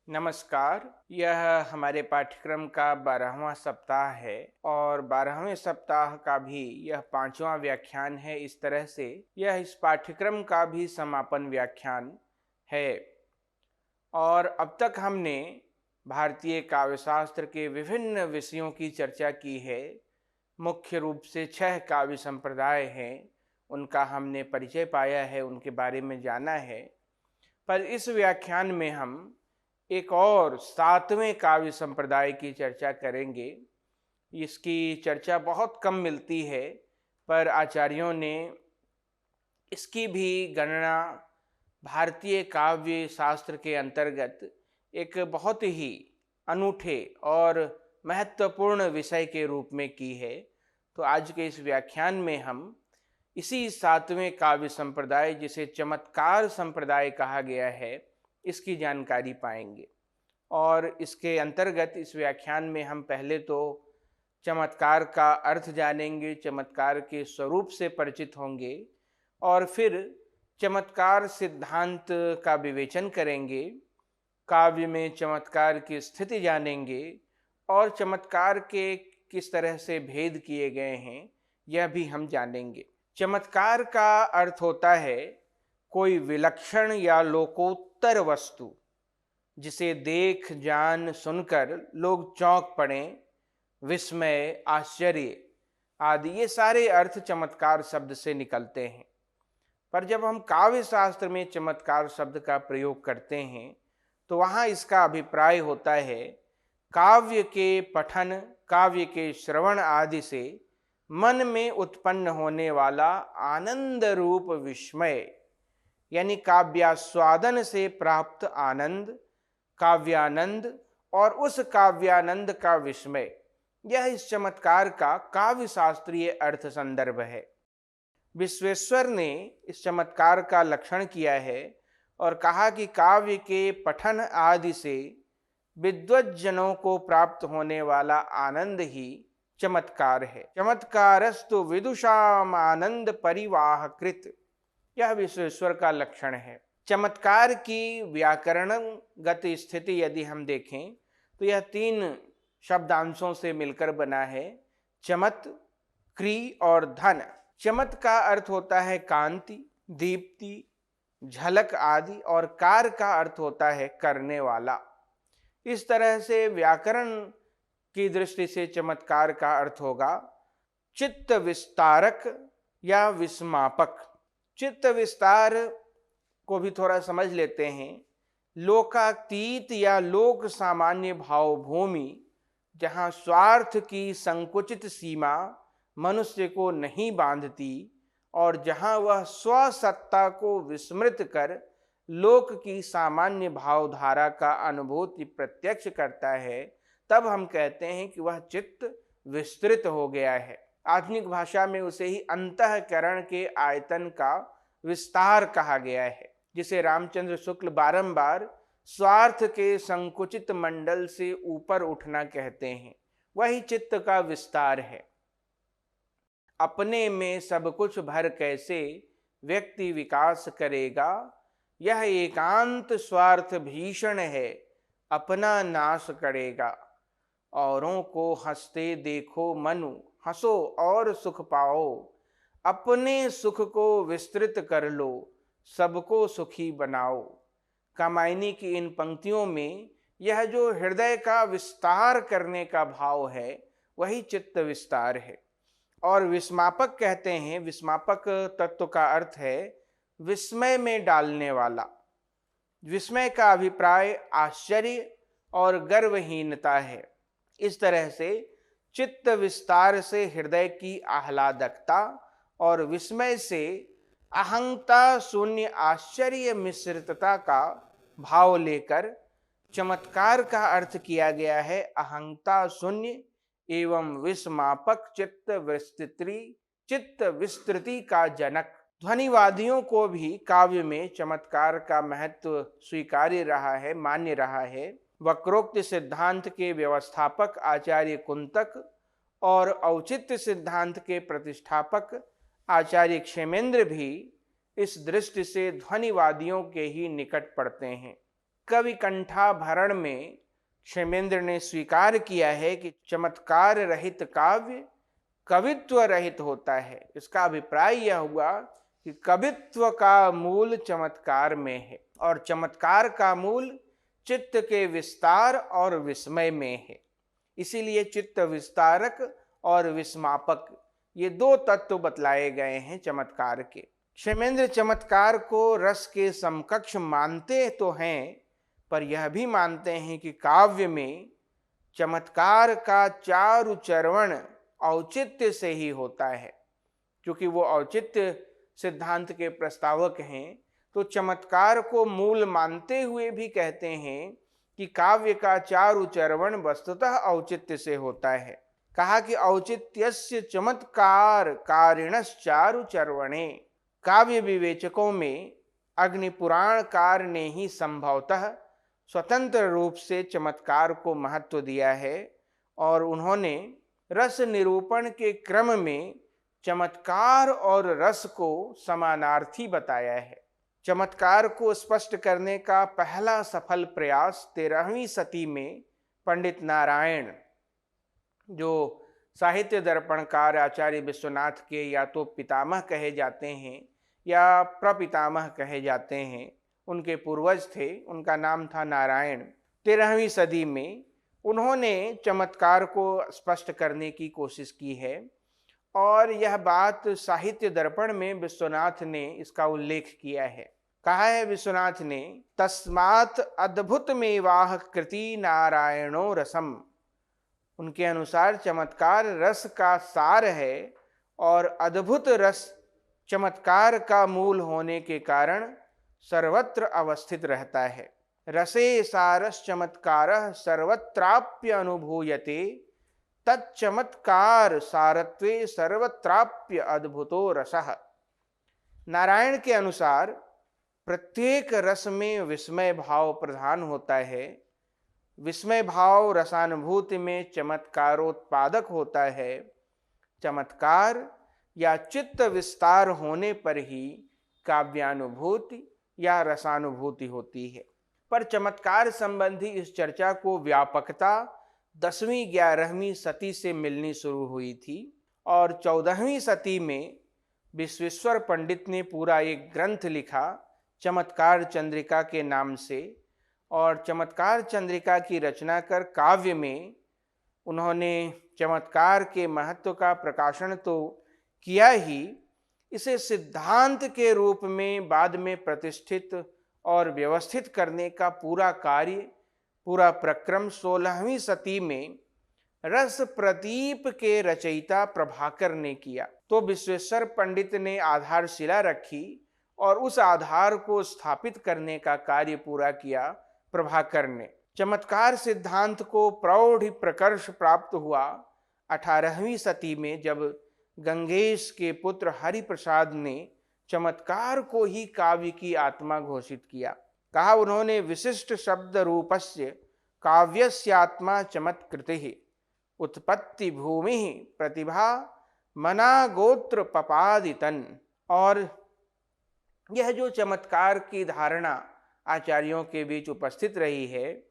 नमस्कार। यह हमारे पाठ्यक्रम का 12वां सप्ताह है और 12वें सप्ताह का भी यह 5वां व्याख्यान है। इस तरह से यह इस पाठ्यक्रम का भी समापन व्याख्यान है। और अब तक हमने भारतीय काव्यशास्त्र के विभिन्न विषयों की चर्चा की है। मुख्य रूप से 6 काव्य संप्रदाय हैं, उनका हमने परिचय पाया है, उनके बारे में जाना है। पर इस व्याख्यान में हम एक और 7वें काव्य संप्रदाय की चर्चा करेंगे। इसकी चर्चा बहुत कम मिलती है, पर आचार्यों ने इसकी भी गणना भारतीय काव्य शास्त्र के अंतर्गत एक बहुत ही अनूठे और महत्वपूर्ण विषय के रूप में की है। तो आज के इस व्याख्यान में हम इसी 7वें काव्य संप्रदाय, जिसे चमत्कार संप्रदाय कहा गया है, इसकी जानकारी पाएंगे। और इसके अंतर्गत इस व्याख्यान में हम पहले तो चमत्कार का अर्थ जानेंगे, चमत्कार के स्वरूप से परिचित होंगे और फिर चमत्कार सिद्धांत का विवेचन करेंगे, काव्य में चमत्कार की स्थिति जानेंगे और चमत्कार के किस तरह से भेद किए गए हैं यह भी हम जानेंगे। चमत्कार का अर्थ होता है कोई विलक्षण या लोकोत्तर वस्तु जिसे देख जान सुनकर लोग चौंक पड़ें, विस्मय, आश्चर्य आदि ये सारे अर्थ चमत्कार शब्द से निकलते हैं। पर जब हम काव्य शास्त्र में चमत्कार शब्द का प्रयोग करते हैं तो वहाँ इसका अभिप्राय होता है काव्य के पठन, काव्य के श्रवण आदि से मन में उत्पन्न होने वाला आनंद रूप विस्मय, यानी काव्यास्वादन से प्राप्त आनंद, काव्यानंद और उस काव्यानंद का विस्मय, यह इस चमत्कार का काव्य शास्त्रीय अर्थ संदर्भ है। विश्वेश्वर ने इस चमत्कार का लक्षण किया है और कहा कि काव्य के पठन आदि से विद्वज्जनों को प्राप्त होने वाला आनंद ही चमत्कार है। चमत्कारस्तु विदुषाम आनंद परिवाहकृत, यह विश्वेश्वर का लक्षण है। चमत्कार की व्याकरणगत स्थिति यदि हम देखें तो यह 3 शब्दांशों से मिलकर बना है, चमत, क्री और धन। चमत का अर्थ होता है कांति, दीप्ति, झलक आदि, और कार का अर्थ होता है करने वाला। इस तरह से व्याकरण की दृष्टि से चमत्कार का अर्थ होगा चित्त विस्तारक या विस्मापक। चित्त विस्तार को भी थोड़ा समझ लेते हैं। लोकातीत या लोक सामान्य भाव भूमि, जहाँ स्वार्थ की संकुचित सीमा मनुष्य को नहीं बांधती और जहाँ वह स्वसत्ता को विस्मृत कर लोक की सामान्य भावधारा का अनुभूति प्रत्यक्ष करता है, तब हम कहते हैं कि वह चित्त विस्तृत हो गया है। आधुनिक भाषा में उसे ही अंतःकरण के आयतन का विस्तार कहा गया है, जिसे रामचंद्र शुक्ल बारंबार स्वार्थ के संकुचित मंडल से ऊपर उठना कहते हैं। वही चित्त का विस्तार है। अपने में सब कुछ भर कैसे व्यक्ति विकास करेगा, यह एकांत स्वार्थ भीषण है, अपना नाश करेगा। औरों को हंसते देखो मनु, हंसो और सुख पाओ, अपने सुख को विस्तृत कर लो, सबको सुखी बनाओ। कामायनी की इन पंक्तियों में यह जो हृदय का विस्तार करने का भाव है, वही चित्त विस्तार है। और विस्मापक कहते हैं, विस्मापक तत्व का अर्थ है विस्मय में डालने वाला। विस्मय का अभिप्राय आश्चर्य और गर्वहीनता है। इस तरह से चित्त विस्तार से हृदय की आह्लादकता और विस्मय से अहंता शून्य आश्चर्य मिश्रितता का भाव लेकर चमत्कार का अर्थ किया गया है अहंता शून्य एवं विस्मापक चित्त विस्तृति का जनक। ध्वनिवादियों को भी काव्य में चमत्कार का महत्व स्वीकार्य रहा है, मान्य रहा है। वक्रोक्त सिद्धांत के व्यवस्थापक आचार्य कुंतक और औचित्य सिद्धांत के प्रतिष्ठापक आचार्य क्षेमेंद्र भी इस दृष्टि से ध्वनिवादियों के ही निकट पड़ते हैं। कवि कंठाभरण में क्षेमेंद्र ने स्वीकार किया है कि चमत्कार रहित काव्य कवित्व रहित होता है। इसका अभिप्राय यह हुआ कि कवित्व का मूल चमत्कार में है और चमत्कार का मूल चित्त के विस्तार और विस्मय में है। इसीलिए चित्त विस्तारक और विस्मापक ये दो तत्व बतलाए गए हैं चमत्कार के। क्षेमेंद्र चमत्कार को रस के समकक्ष मानते तो हैं, पर यह भी मानते हैं कि काव्य में चमत्कार का चारु चरवण औचित्य से ही होता है। क्योंकि वो औचित्य सिद्धांत के प्रस्तावक हैं, तो चमत्कार को मूल मानते हुए भी कहते हैं कि काव्य का चारु चरवण वस्तुतः औचित्य से होता है। कहा कि औचित्यस्य चमत्कार कारिणश्चारु चरवणे। काव्य विवेचकों में अग्निपुराणकार ने ही संभवतः स्वतंत्र रूप से चमत्कार को महत्व दिया है और उन्होंने रस निरूपण के क्रम में चमत्कार और रस को समानार्थी बताया है। चमत्कार को स्पष्ट करने का पहला सफल प्रयास 13वीं सदी में पंडित नारायण, जो साहित्य दर्पणकार आचार्य विश्वनाथ के या तो पितामह कहे जाते हैं या प्रपितामह कहे जाते हैं, उनके पूर्वज थे, उनका नाम था नारायण। 13वीं सदी में उन्होंने चमत्कार को स्पष्ट करने की कोशिश की है और यह बात साहित्य दर्पण में विश्वनाथ ने इसका उल्लेख किया है। कहा है विश्वनाथ ने, तस्मात् अद्भुत मेवाह कृति नारायणो रसम। उनके अनुसार चमत्कार रस का सार है और अद्भुत रस चमत्कार का मूल होने के कारण सर्वत्र अवस्थित रहता है। रसे सारश्चमत्कारः सर्वत्राप्य अनुभूयते, तच्चमत्कार सारत्वे सर्वत्राप्य अद्भुतो रसः। नारायण के अनुसार प्रत्येक रस में विस्मय भाव प्रधान होता है। विस्मय भाव रसानुभूति में चमत्कारोत्पादक होता है। चमत्कार या चित्त विस्तार होने पर ही काव्यानुभूति या रसानुभूति होती है। पर चमत्कार संबंधी इस चर्चा को व्यापकता 10वीं 11वीं सदी से मिलनी शुरू हुई थी और 14वीं सदी में विश्वेश्वर पंडित ने पूरा एक ग्रंथ लिखा चमत्कार चंद्रिका के नाम से, और चमत्कार चंद्रिका की रचना कर काव्य में उन्होंने चमत्कार के महत्व का प्रकाशन तो किया ही, इसे सिद्धांत के रूप में बाद में प्रतिष्ठित और व्यवस्थित करने का पूरा कार्य, पूरा प्रक्रम 16वीं सदी में रस प्रदीप के रचयिता प्रभाकर ने किया। तो विश्वेश्वर पंडित ने आधारशिला रखी और उस आधार को स्थापित करने का कार्य पूरा किया प्रभाकर ने। चमत्कार सिद्धांत को प्रौढ़ प्रकर्ष प्राप्त हुआ 18वीं सदी में, जब गंगेश के पुत्र हरिप्रसाद ने चमत्कार को ही काव्य की आत्मा घोषित किया। कहा उन्होंने, विशिष्ट शब्द रूपस्य काव्यस्यात्मा चमत्कृतिः उत्पत्ति भूमि प्रतिभा मना गोत्र पपादितन। और यह जो चमत्कार की धारणा आचार्यों के बीच उपस्थित रही है,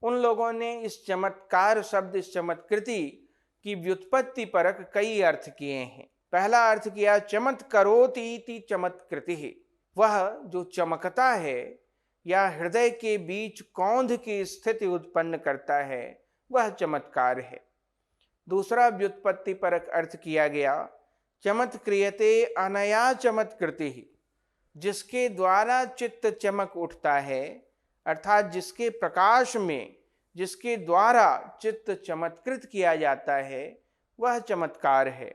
उन लोगों ने इस चमत्कार शब्द, इस चमत्कृति की व्युत्पत्ति परक कई अर्थ किए हैं। पहला अर्थ किया चमत्करोति इति चमत्कृतिः, वह जो चमकता है या हृदय के बीच कौंध की स्थिति उत्पन्न करता है, वह चमत्कार है। दूसरा व्युत्पत्ति परक अर्थ किया गया चमत्क्रियते अनया चमत्कृतिः, जिसके द्वारा चित्त चमक उठता है, अर्थात जिसके प्रकाश में, जिसके द्वारा चित्त चमत्कृत किया जाता है, वह चमत्कार है।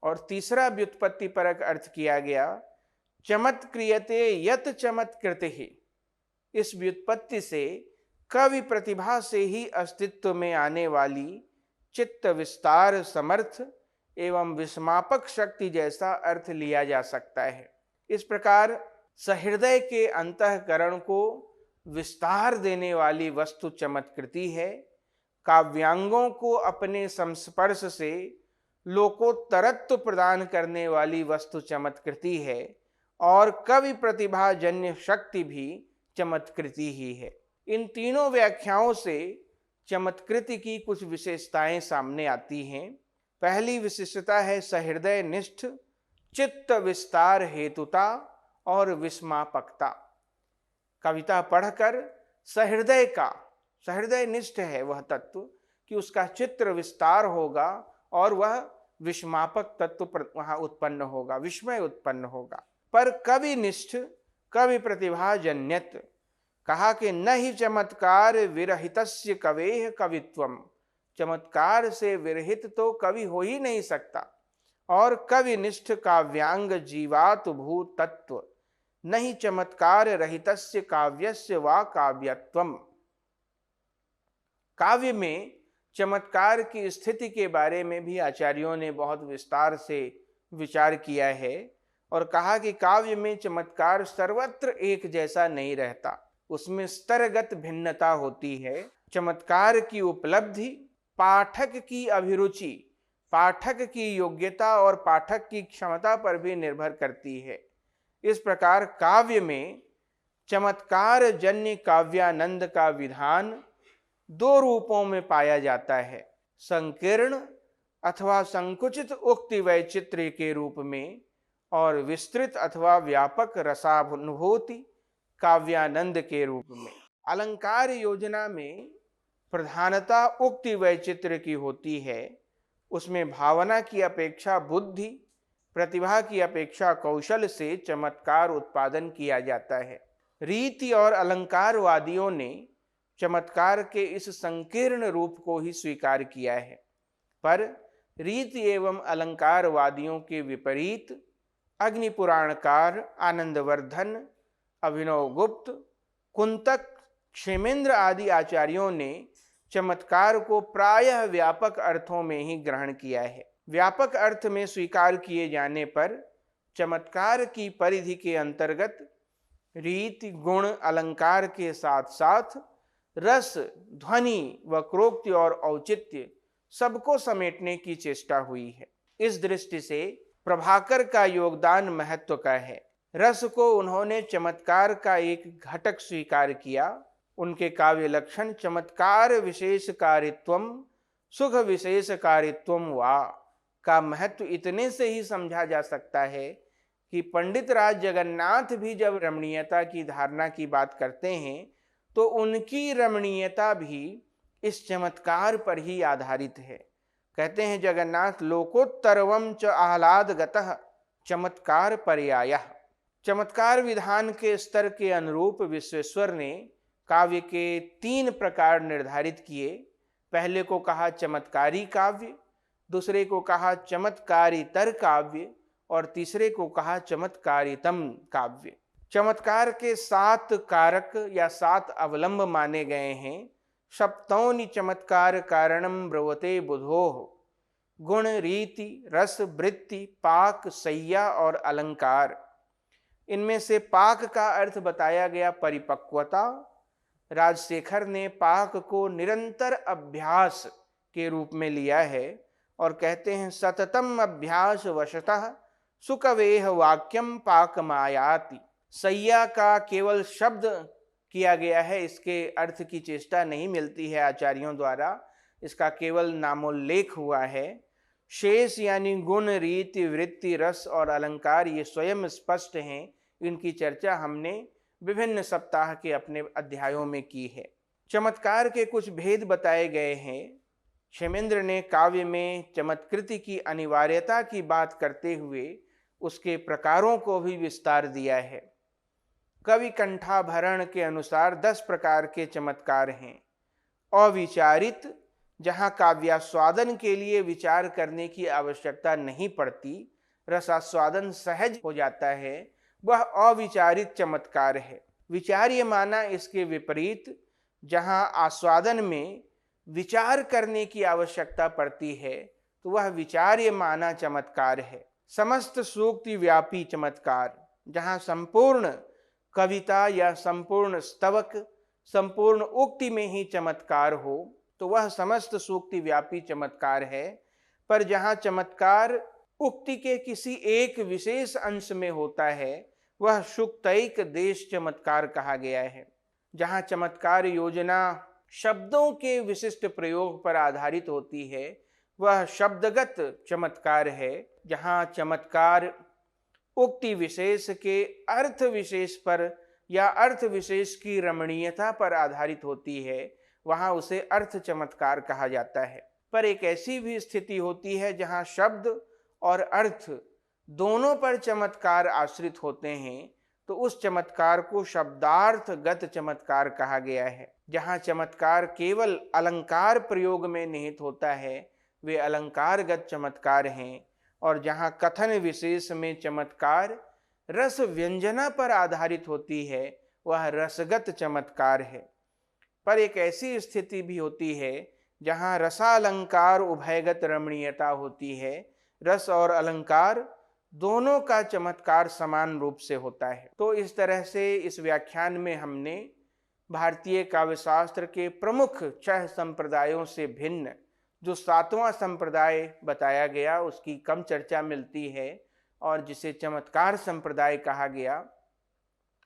और तीसरा व्युत्पत्ति परक अर्थ किया गया चमत्क्रियते यत चमत्कृतिः। इस व्युत्पत्ति से कवि प्रतिभा से ही अस्तित्व में आने वाली चित्त विस्तार समर्थ एवं विस्मापक शक्ति जैसा अर्थ लिया जा सकता है। इस प्रकार सहृदय के अंतःकरण को विस्तार देने वाली वस्तु चमत्कृति है। काव्यांगों को अपने संस्पर्श से लोकोत्तरत्व प्रदान करने वाली वस्तु चमत्कृति है और कवि प्रतिभा जन्य शक्ति भी चमत्कृति ही है। इन तीनों व्याख्याओं से चमत्कृति की कुछ विशेषताएं सामने आती हैं। पहली विशिष्टता है सहृदय निष्ठ, चित्त विस्तार हेतुता और विस्मापकता। कविता पढ़कर सहृदय निष्ठ है वह तत्व कि उसका चित्र विस्तार होगा और वह विस्मापक तत्व वहां उत्पन्न होगा, विस्मय उत्पन्न होगा। पर कवि निष्ठ, कवि प्रतिभाजन्यत, कहा कि न ही चमत्कार विरहितस्य कवेह कवित्वम, चमत्कार से विरहित तो कवि हो ही नहीं सकता। और कवि निष्ठ काव्यांग जीवात भूत तत्व, नहीं चमत्कार रहितस्य काव्यस्य वा काव्यत्वम। काव्य में चमत्कार की स्थिति के बारे में भी आचार्यों ने बहुत विस्तार से विचार किया है और कहा कि काव्य में चमत्कार सर्वत्र एक जैसा नहीं रहता, उसमें स्तरगत भिन्नता होती है। चमत्कार की उपलब्धि पाठक की अभिरुचि, पाठक की योग्यता और पाठक की क्षमता पर भी निर्भर करती है। इस प्रकार काव्य में चमत्कार जन्य काव्यानंद का विधान दो रूपों में पाया जाता है, संकीर्ण अथवा संकुचित उक्ति वैचित्र्य के रूप में और विस्तृत अथवा व्यापक रसानुभूति काव्यानंद के रूप में। अलंकार योजना में प्रधानता उक्ति वैचित्र्य की होती है, उसमें भावना की अपेक्षा बुद्धि, प्रतिभा की अपेक्षा कौशल से चमत्कार उत्पादन किया जाता है। रीति और अलंकारवादियों ने चमत्कार के इस संकीर्ण रूप को ही स्वीकार किया है, पर रीति एवं अलंकारवादियों के विपरीत अग्निपुराणकार आनंदवर्धन, अभिनव गुप्त, कुंतक, क्षेमेंद्र आदि आचार्यों ने चमत्कार को प्रायः व्यापक अर्थों में ही ग्रहण किया है। व्यापक अर्थ में स्वीकार किए जाने पर चमत्कार की परिधि के अंतर्गत रीति, गुण, अलंकार के साथ साथ रस, ध्वनि, वक्रोक्ति और औचित्य सबको समेटने की चेष्टा हुई है। इस दृष्टि से प्रभाकर का योगदान महत्व का है। रस को उन्होंने चमत्कार का एक घटक स्वीकार किया। उनके काव्य लक्षण चमत्कार विशेषकारित्वम सुख विशेषकारित्वम वा का महत्व इतने से ही समझा जा सकता है कि पंडित राज जगन्नाथ भी जब रमणीयता की धारणा की बात करते हैं तो उनकी रमणीयता भी इस चमत्कार पर ही आधारित है। कहते हैं जगन्नाथ लोकोत्तरवम च आह्लाद गतः चमत्कार पर्यायः। चमत्कार विधान के स्तर के अनुरूप विश्वेश्वर ने काव्य के 3 प्रकार निर्धारित किए। पहले को कहा चमत्कारी काव्य, दूसरे को कहा चमत्कारितर काव्य और तीसरे को कहा चमत्कारितम काव्य। चमत्कार के 7 कारक या 7 अवलंब माने गए हैं। सप्तौनि चमत्कार कारणम ब्रवते बुधोः, गुण, रीति, रस, वृत्ति, पाक, सय्या और अलंकार। इनमें से पाक का अर्थ बताया गया परिपक्वता। राजशेखर ने पाक को निरंतर अभ्यास के रूप में लिया है और कहते हैं सततम अभ्यास वशतः सुकवेह वाक्यम पाकमायाति। सय्या का केवल शब्द किया गया है, इसके अर्थ की चेष्टा नहीं मिलती है आचार्यों द्वारा, इसका केवल नामोल्लेख हुआ है। शेष यानी गुण, रीति, वृत्ति, रस और अलंकार ये स्वयं स्पष्ट हैं। इनकी चर्चा हमने विभिन्न सप्ताह के अपने अध्यायों में की है। चमत्कार के कुछ भेद बताए गए हैं। क्षेमेंद्र ने काव्य में चमत्कृति की अनिवार्यता की बात करते हुए उसके प्रकारों को भी विस्तार दिया है। कवि कंठाभरण के अनुसार 10 प्रकार के चमत्कार हैं। अविचारित, जहाँ काव्यास्वादन के लिए विचार करने की आवश्यकता नहीं पड़ती, रसास्वादन सहज हो जाता है, वह अविचारित चमत्कार है। विचार्य माना इसके विपरीत, जहाँ आस्वादन में विचार करने की आवश्यकता पड़ती है, तो वह विचार्य माना चमत्कार है। समस्त सूक्ति व्यापी चमत्कार, जहाँ संपूर्ण कविता या संपूर्ण स्तवक, संपूर्ण उक्ति में ही चमत्कार हो, तो वह समस्त सूक्ति व्यापी चमत्कार है। पर जहाँ चमत्कार उक्ति के किसी एक विशेष अंश में होता है, वह सुक्तैक देश चमत्कार कहा गया है। जहाँ चमत्कार योजना शब्दों के विशिष्ट प्रयोग पर आधारित होती है, वह शब्दगत चमत्कार है। जहाँ चमत्कार उक्ति विशेष के अर्थ विशेष पर या अर्थ विशेष की रमणीयता पर आधारित होती है, वहाँ उसे अर्थ चमत्कार कहा जाता है। पर एक ऐसी भी स्थिति होती है जहाँ शब्द और अर्थ दोनों पर चमत्कार आश्रित होते हैं, तो उस चमत्कार को शब्दार्थगत चमत्कार कहा गया है। जहाँ चमत्कार केवल अलंकार प्रयोग में निहित होता है, वे अलंकारगत चमत्कार हैं। और जहाँ कथन विशेष में चमत्कार रस व्यंजना पर आधारित होती है, वह रसगत चमत्कार है। पर एक ऐसी स्थिति भी होती है जहाँ रसालंकार उभयगत रमणीयता होती है। रस और अलंकार दोनों का चमत्कार समान रूप से होता है। तो इस तरह से इस व्याख्यान में हमने भारतीय काव्यशास्त्र के प्रमुख 6 संप्रदायों से भिन्न जो 7वां संप्रदाय बताया गया, उसकी कम चर्चा मिलती है, और जिसे चमत्कार संप्रदाय कहा गया,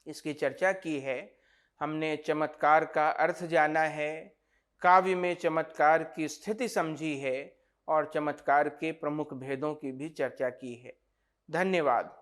इसकी चर्चा की है। हमने चमत्कार का अर्थ जाना है, काव्य में चमत्कार की स्थिति समझी है, और चमत्कार के प्रमुख भेदों की भी चर्चा की है। धन्यवाद।